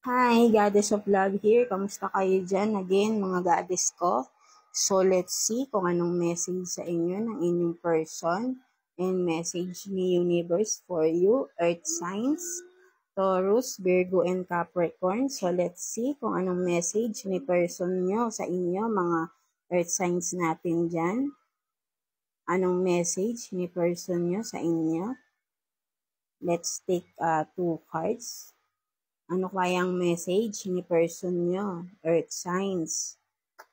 Hi, Goddess of Love here. Kamusta kayo dyan? Again, mga goddess ko. So, let's see kung anong message sa inyo ng inyong person and message ni Universe for you, Earth signs, Taurus, Virgo, and Capricorn. So, let's see kung anong message ni person nyo sa inyo, mga Earth signs natin dyan. Anong message ni person nyo sa inyo? Let's take 2 cards. Ano kayang message ni person nyo? Earth signs.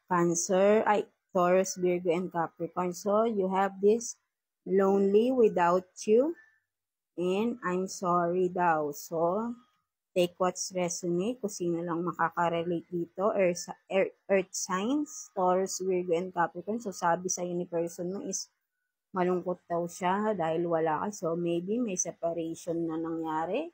Cancer, Taurus, Virgo, and Capricorn. So, you have this lonely without you and I'm sorry daw. So, take what's resonate kung sino lang makaka-relate dito. Earth signs, Taurus, Virgo, and Capricorn. So, sabi sa'yo ni person mo is malungkot daw siya dahil wala ka. So, maybe may separation na nangyari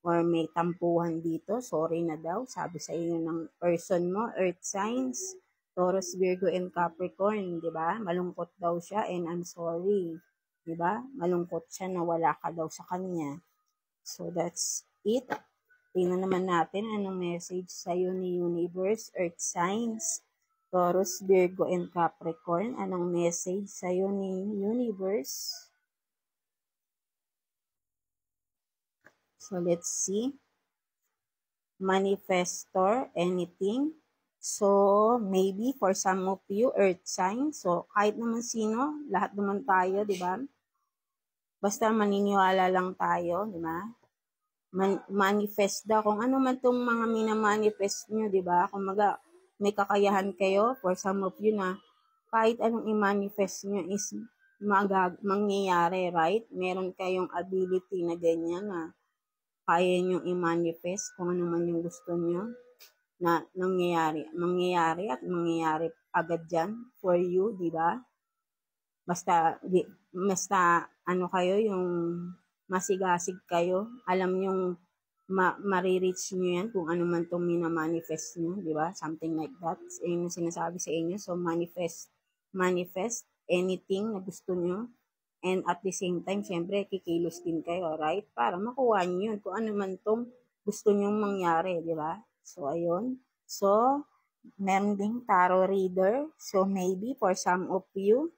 or may tampuhan dito, sorry na daw, sabi sa inyo ng person mo, Earth signs, Taurus, Virgo, and Capricorn, di ba? Malungkot daw siya and I'm sorry, di ba? Malungkot siya na wala ka daw sa kanya. So that's it. Tingnan naman natin anong message sa'yo ni Universe, Earth signs, Taurus, Virgo, and Capricorn. Anong message sa'yo ni Universe? So let's see. Manifestor, anything. So, maybe for some of you, earth sign. So, kahit naman sino, lahat naman tayo, di ba? Basta maniniwala lang tayo, di ba? Manifest daw. Kung ano man tong mga minamanifest nyo, di ba? Kung may kakayahan kayo, for some of you na kahit anong i-manifest nyo is mangyayari, right? Meron kayong ability na ganyan na kaya nyo i-manifest kung ano man yung gusto nyo na mangyayari at mangyayari agad dyan for you, di ba? Basta ano kayo, yung masigasig kayo, alam yung ma-reach nyo yan kung ano man itong minamanifest nyo, di ba? Something like that. Yun yung sinasabi sa inyo. So, manifest anything na gusto nyo. And at the same time, syempre, kikilos din kayo, right? Para makuha nyo yun kung ano man itong gusto nyong mangyari, di ba? So, ayun. So, meron ding tarot reader. So, maybe for some of you,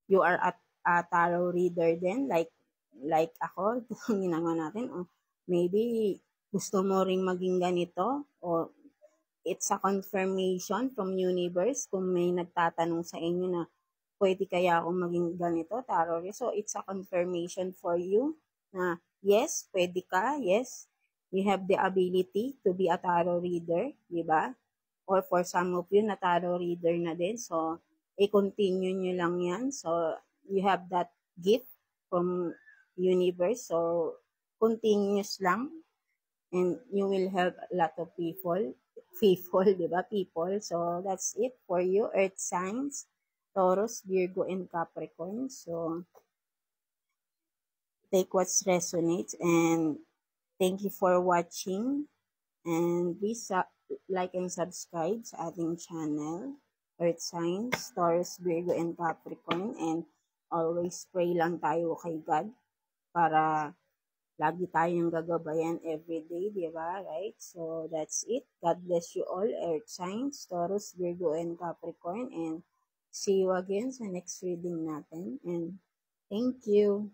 you are a tarot reader din, like ako, itong ginagawa natin. O maybe, gusto mo ring maging ganito, o it's a confirmation from universe kung may nagtatanong sa inyo na pwede kaya akong maging ganito, tarot. So, it's a confirmation for you na yes, pwede ka, yes, you have the ability to be a tarot reader, di ba? Or for some of you na tarot reader na din. So, i-continue nyo lang yan. So, you have that gift from universe. So, continuous lang and you will help a lot of people, di ba? People. So, that's it for you, Earth signs, Taurus, Virgo, and Capricorn. So, take what resonates and thank you for watching and please like and subscribe sa ating channel, Earth signs, Taurus, Virgo, and Capricorn, and always pray lang tayo kay God para lagi tayong gagabayan everyday, di ba? Right? So, that's it. God bless you all, Earth signs, Taurus, Virgo, and Capricorn, and see you again sa next reading natin. And thank you.